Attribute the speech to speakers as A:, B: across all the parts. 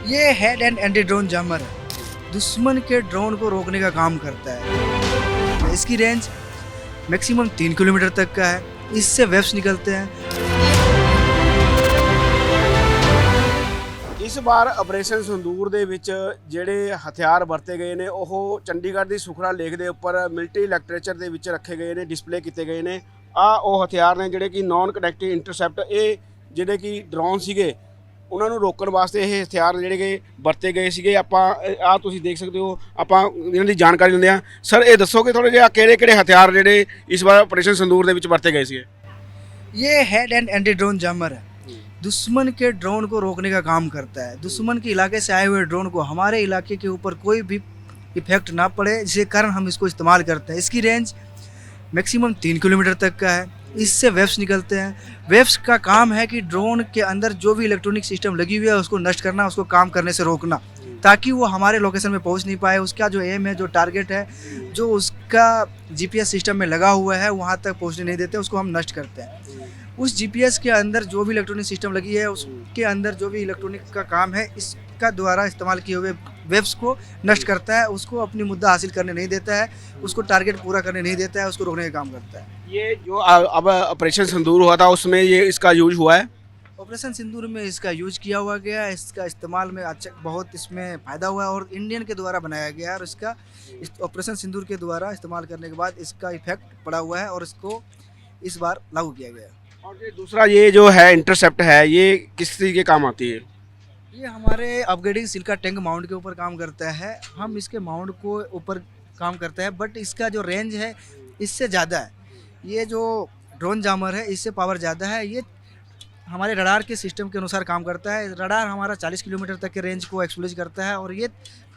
A: ये head and anti drone jammer है। दुश्मन के ड्रोन को रोकने का काम करता है। इसकी रेंज मैक्सिमम 3 किलोमीटर तक का है। इससे वेव्स निकलते हैं।
B: ਇਸ ਵਾਰ ਆਪਰੇਸ਼ਨ ਸੰਦੂਰ ਦੇ ਵਿੱਚ ਜਿਹੜੇ ਹਥਿਆਰ ਵਰਤੇ ਗਏ ਨੇ ਉਹ ਚੰਡੀਗੜ੍ਹ ਦੀ ਸੁਖਨਾ ਲੇਕ ਦੇ ਉੱਪਰ ਮਿਲਟਰੀ ਲਿਟਰੇਚਰ ਦੇ ਵਿੱਚ ਰੱਖੇ ਗਏ ਨੇ, ਡਿਸਪਲੇ ਕੀਤੇ ਗਏ ਨੇ। ਆ ਉਹ ਹਥਿਆਰ ਨੇ ਜਿਹੜੇ ਕਿ ਨਾਨ ਕੰਡਕਟਿੰਗ ਇੰਟਰਸੈਪਟ, ਇਹ ਜਿਹੜੇ ਕਿ ਡਰੋਨ ਸੀਗੇ ਉਹਨਾਂ ਨੂੰ ਰੋਕਣ ਵਾਸਤੇ ਇਹ ਹਥਿਆਰ ਜਿਹੜੇ ਕਿ ਵਰਤੇ ਗਏ ਸੀਗੇ। ਆਪਾਂ ਆ ਤੁਸੀਂ ਦੇਖ ਸਕਦੇ ਹੋ, ਆਪਾਂ ਇਹਨਾਂ ਦੀ ਜਾਣਕਾਰੀ ਲੈਂਦੇ ਆ। ਸਰ ਇਹ ਦੱਸੋਗੇ ਥੋੜ੍ਹਾ ਜਿਹਾ ਕਿਹੜੇ ਕਿਹੜੇ ਹਥਿਆਰ ਜਿਹੜੇ ਇਸ ਵਾਰ ਆਪਰੇਸ਼ਨ ਸੰਦੂਰ ਦੇ ਵਿੱਚ ਵਰਤੇ ਗਏ ਸੀਗੇ?
A: ये head and anti drone jammer है। दुश्मन के ड्रोन को रोकने का काम करता है। दुश्मन के इलाके से आए हुए ड्रोन को हमारे इलाके के ऊपर कोई भी इफेक्ट ना पड़े, जिसके कारण हम इसको इस्तेमाल करते हैं। इसकी रेंज मैक्सिमम 3 किलोमीटर तक का है। इससे वेव्स निकलते हैं। वेव्स का काम है कि ड्रोन के अंदर जो भी इलेक्ट्रॉनिक सिस्टम लगी हुई है उसको नष्ट करना, उसको काम करने से रोकना, ताकि वो हमारे लोकेशन में पहुंच नहीं पाए। उसका जो एम है, जो टारगेट है, जो उसका जीपीएस सिस्टम में लगा हुआ है वहाँ तक पहुँचने नहीं देते, उसको हम नष्ट करते हैं। उस जीपीएस के अंदर जो भी इलेक्ट्रॉनिक सिस्टम लगी है उसके अंदर जो भी इलेक्ट्रॉनिक का काम है, इसका द्वारा इस्तेमाल किए हुए वेव्स को नष्ट करता है। उसको अपनी मुद्दा हासिल करने नहीं देता है, उसको टारगेट पूरा करने नहीं देता है, उसको रोकने का काम करता है।
B: ये जो अब ऑपरेशन संदूर हुआ था उसमें ये इसका यूज हुआ है।
A: ऑपरेशन सिंदूर में इसका यूज किया हुआ गया है। इसका इस्तेमाल में अच्छा बहुत इसमें फ़ायदा हुआ है और इंडियन के द्वारा बनाया गया है। और इसका इस ऑपरेशन सिंदूर के द्वारा इस्तेमाल करने के बाद इसका इफेक्ट पड़ा हुआ है और इसको इस बार लागू किया गया है।
B: और ये दूसरा ये जो है इंटरसेप्ट है, ये किस चीज़ के काम आती है?
A: ये हमारे अपग्रेडिंग सिल्का टैंक माउंट के ऊपर काम करता है। हम इसके माउंट को ऊपर काम करते हैं, बट इसका जो रेंज है इससे ज़्यादा है। ये जो ड्रोन जामर है इससे पावर ज़्यादा है। ये हमारे रडार के सिस्टम के अनुसार काम करता है। रडार हमारा 40 किलोमीटर तक के रेंज को एक्सप्लोज करता है और ये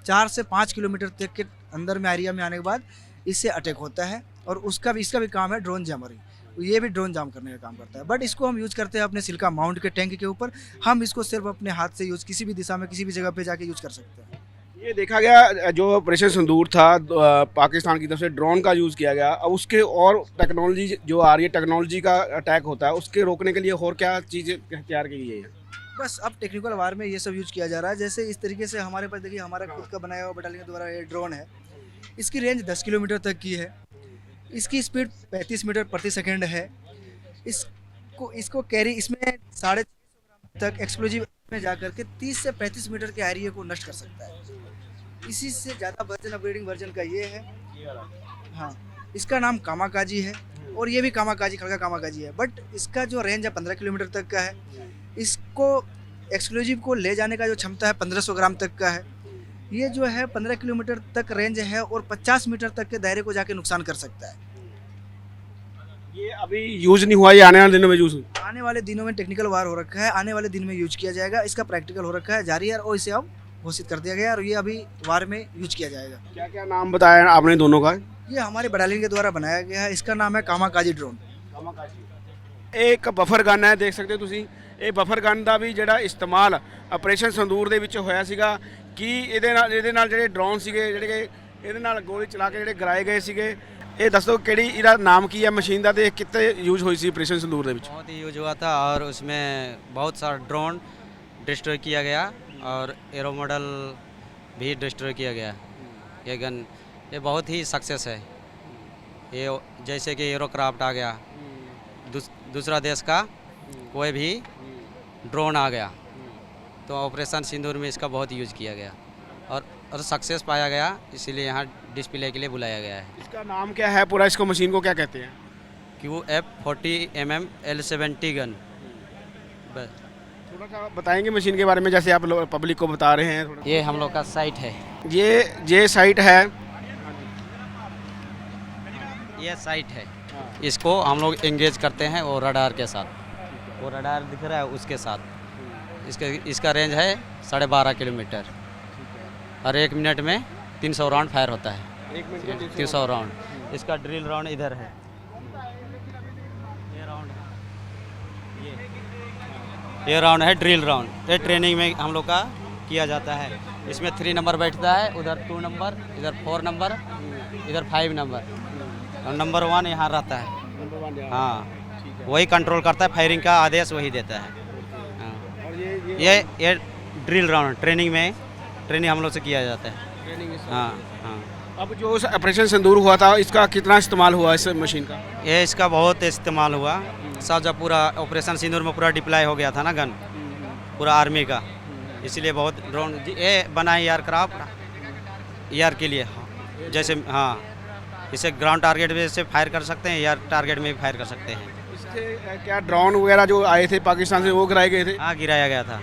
A: 4 से 5 किलोमीटर तक के अंदर में एरिया में आने के बाद इससे अटैक होता है। और इसका भी काम है ड्रोन जामर ही। ये भी ड्रोन जाम करने का काम करता है, बट इसको हम यूज करते हैं अपने सिल्का माउंट के टैंक के ऊपर। हम इसको सिर्फ अपने हाथ से यूज, किसी भी दिशा में किसी भी जगह पे जाके यूज कर सकते हैं।
B: ये देखा गया जो ऑपरेशन संदूर था पाकिस्तान की तरफ से ड्रोन का यूज़ किया गया। अब उसके और टेक्नोलॉजी जो आ रही है, टेक्नोलॉजी का अटैक होता है, उसके रोकने के लिए और क्या चीज़ें तैयार की गई है?
A: बस अब टेक्निकल वार में ये सब यूज किया जा रहा है। जैसे इस तरीके से हमारे पास देखिए, हमारा खुद का बनाया हुआ बटालियन द्वारा ये ड्रोन है। इसकी रेंज 10 किलोमीटर तक की है। इसकी स्पीड 35 मीटर प्रति सेकेंड है। इसको कैरी इसमें 650 ग्राम तक एक्सप्लोजिव में जाकर के 30 से 35 मीटर के एरिया को नष्ट कर सकता है। इसी से ज़्यादा वर्जन, अपग्रेडिंग वर्जन का ये है। हाँ, इसका नाम कामाकाजी है और ये भी कामाकाजी, खड़गा कामाकाजी है, बट इसका जो रेंज है 15 किलोमीटर तक का है। इसको एक्सप्लोजिव को ले जाने का जो क्षमता है 1500 ग्राम तक का है। ये जो है 15 किलोमीटर तक रेंज है और 50 मीटर तक के दायरे को जाके नुकसान कर सकता है।
B: ये अभी यूज़ नहीं हुआ, ये आने वाले दिनों में यूज़?
A: आने वाले दिनों में टेक्निकल वार हो रखा है, आने वाले दिन में यूज किया जाएगा। इसका प्रैक्टिकल हो रखा है, जारी है और इसे अब घोषित कर दिया गया और ये अभी वार में यूज किया जाएगा।
B: क्या क्या नाम बताया आपने दोनों का?
A: ये हमारे बटालियन के द्वारा बनाया गया है। इसका नाम है कामाकाजी ड्रोन।
B: एक बफर गन है, देख सकते हो ਤੁਸੀਂ। ਇਹ ਬਫਰ ਗਨ ਦਾ ਵੀ ਜਿਹੜਾ ਇਸਤੇਮਾਲ ਆਪਰੇਸ਼ਨ ਸੰਦੂਰ ਦੇ ਵਿੱਚ ਹੋਇਆ ਸੀਗਾ ਕਿ ਇਹਦੇ ਨਾਲ ਜਿਹੜੇ ਡਰੋਨ ਸੀਗੇ, ਜਿਹੜੇ ਕਿ ਇਹਦੇ ਨਾਲ ਗੋਲੀ ਚਲਾ ਕੇ ਜਿਹੜੇ ਗਿਰਾਏ ਗਏ ਸੀਗੇ। ਇਹ ਦੱਸੋ ਕਿਹੜੀ ਇਹਦਾ ਨਾਮ ਕੀ ਹੈ ਮਸ਼ੀਨ ਦਾ ਤੇ ਕਿੱਥੇ ਯੂਜ਼ ਹੋਈ ਸੀ ਆਪਰੇਸ਼ਨ ਸੰਦੂਰ ਦੇ ਵਿੱਚ?
C: बहुत ही यूज हुआ था और उसमें बहुत सारा ड्रोन डिस्ट्रॉय किया गया और एरो मॉडल भी डिस्ट्रॉय किया गया। ये गन ये बहुत ही सक्सेस है। ये जैसे कि एरोक्राफ्ट आ गया, दूसरा देश का कोई भी ड्रोन आ गया तो ऑपरेशन सिंदूर में इसका बहुत यूज किया गया और सक्सेस पाया गया, इसीलिए यहाँ डिस्प्ले के लिए बुलाया गया है।
B: इसका नाम क्या है पूरा, इसको मशीन को क्या कहते हैं?
C: QF40mm L70 gun. बस
B: थोड़ा सा बताएंगे मशीन के बारे में, जैसे आप पब्लिक को बता रहे हैं थोड़ा।
C: ये हम लोग का साइट है।
B: ये साइट है,
C: ये साइट है। इसको हम लोग एंगेज करते हैं और रडार के साथ, वो रडार दिख रहा है उसके साथ। इसका रेंज है 12.5 किलोमीटर और 1 मिनट में 300 राउंड फायर होता है।
B: 1 मिनट में
C: 300 राउंड। इसका ड्रिल राउंड इधर है, ये राउंड है, ये राउंड है ड्रिल राउंड। ये ट्रेनिंग में हम लोग का किया जाता है। इसमें 3 नंबर बैठता है, उधर 2 नंबर, इधर 4 नंबर, इधर 5 नंबर और नंबर 1 यहाँ रहता है। हाँ, वही कंट्रोल करता है, फायरिंग का आदेश वही देता है। हाँ।
B: और ये
C: ये ड्रिल राउंड ट्रेनिंग हम लोग से किया जाता है। हाँ हाँ।
B: अब जो ऑपरेशन सिंदूर हुआ था इसका कितना इस्तेमाल हुआ इस मशीन का?
C: ये इसका बहुत इस्तेमाल हुआ। सब जब पूरा ऑपरेशन सिंदूर में पूरा डिप्लॉय हो गया था ना गन पूरा आर्मी का, इसलिए बहुत ड्रोन ये बना है एयर के लिए। जैसे हाँ, इसे ग्राउंड टारगेट में से फायर कर सकते हैं, एयर टारगेट में भी फायर कर सकते हैं।
B: इससे क्या ड्रोन वगैरह जो आए थे पाकिस्तान से वो गिराए गए थे?
C: हाँ, गिराया गया था।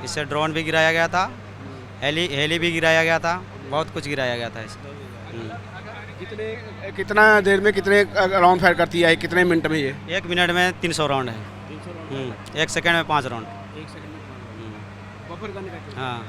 C: इससे ड्रोन भी गिराया गया था, हेली भी गिराया गया था, बहुत कुछ गिराया गया था इससे।
B: कितना देर में कितने राउंड फायर करती है, कितने मिनट में ये?
C: 1 मिनट में 300 राउंड है। 1 सेकंड में 5 राउंड। हाँ,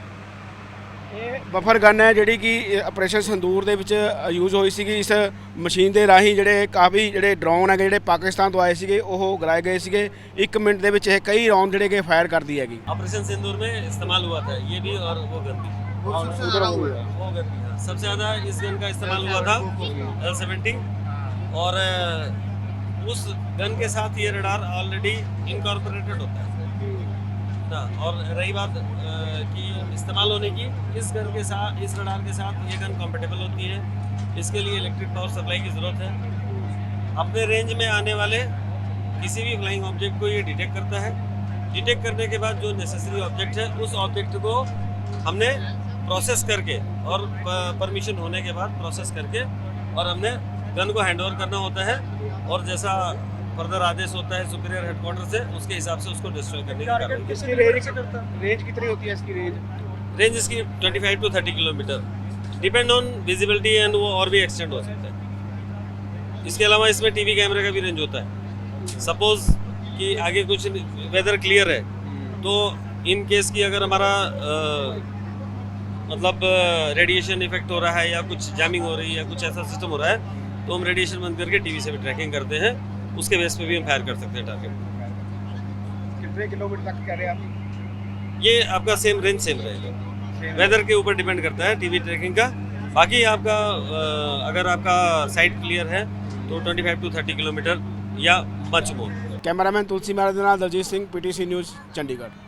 B: ਇਹ ਬਫਰ ਗਨ ਹੈ ਜਿਹੜੀ ਕਿ ਆਪਰੇਸ਼ਨ ਸੰਦੂਰ ਦੇ ਵਿੱਚ ਯੂਜ਼ ਹੋਈ ਸੀਗੀ। ਇਸ ਮਸ਼ੀਨ ਦੇ ਰਾਹੀਂ ਜਿਹੜੇ ਕਾਫੀ ਜਿਹੜੇ ਡਰੋਨ ਹੈਗੇ ਜਿਹੜੇ ਪਾਕਿਸਤਾਨ ਤੋਂ ਆਏ ਸੀਗੇ ਉਹ ਗਿਰਾਏ ਗਏ ਸੀਗੇ। 1 ਮਿੰਟ ਦੇ ਵਿੱਚ ਇਹ ਕਈ ਰਾਉਂਡ ਜਿਹੜੇ ਕਿ ਫਾਇਰ ਕਰਦੀ ਹੈਗੀ।
D: ऑपरेशन सिंदूर में इस्तेमाल हुआ था ये भी और वो गन भी। वो गन भी हाँ। सबसे ज़्यादा इस गन का इस्तेमाल हुआ था L-70 और उस गन के साथ ये रडार ऑलरेडी इनकॉर्पोरेटेड होता है ना। और रही बात कि इस्तेमाल होने की, इस गन के साथ इस रडार के साथ ये गन कंपेटेबल होती है। इसके लिए इलेक्ट्रिक पावर सप्लाई की ज़रूरत है। अपने रेंज में आने वाले किसी भी फ्लाइंग ऑब्जेक्ट को ये डिटेक्ट करता है। डिटेक्ट करने के बाद जो नेसेसरी ऑब्जेक्ट है उस ऑब्जेक्ट को हमने प्रोसेस करके और परमिशन होने के बाद प्रोसेस करके और हमने गन को हैंड ओवर करना होता है। और जैसा फर्दर आदेश होता है सुपीरियर हेडक्वार्टर से, उसके हिसाब से उसको डिस्ट्रॉय करने की कार्रवाई।
B: इसकी रेंज कितनी होती है? इसकी
D: रेंज इसकी 25 to 30 kilometre depend on visibility and वो और भी एक्सटेंड हो सकता है। इसके अलावा इसमें टीवी कैमरे का भी रेंज होता है। सपोज कि आगे कुछ वेदर क्लियर है तो इन केस की अगर हमारा मतलब रेडिएशन इफेक्ट हो रहा है या कुछ जैमिंग हो रही है या कुछ ऐसा सिस्टम हो रहा है तो हम रेडिएशन बंद करके टीवी से भी ट्रैकिंग करते हैं। उसके बेस पे भी हम फायर कर सकते हैं टारगेट।
B: कितने किलोमीटर तक कह रहे हैं आप?
D: ये आपका सेम रेंज सेम रहेगा, वेदर के ऊपर डिपेंड करता है टीवी ट्रैकिंग का। बाकी आपका अगर आपका साइट क्लियर है तो 25 to 30 किलोमीटर या मच मोर।
B: कैमरामैन तुलसी महाराज दलजीत सिंह, PTC न्यूज़, चंडीगढ़।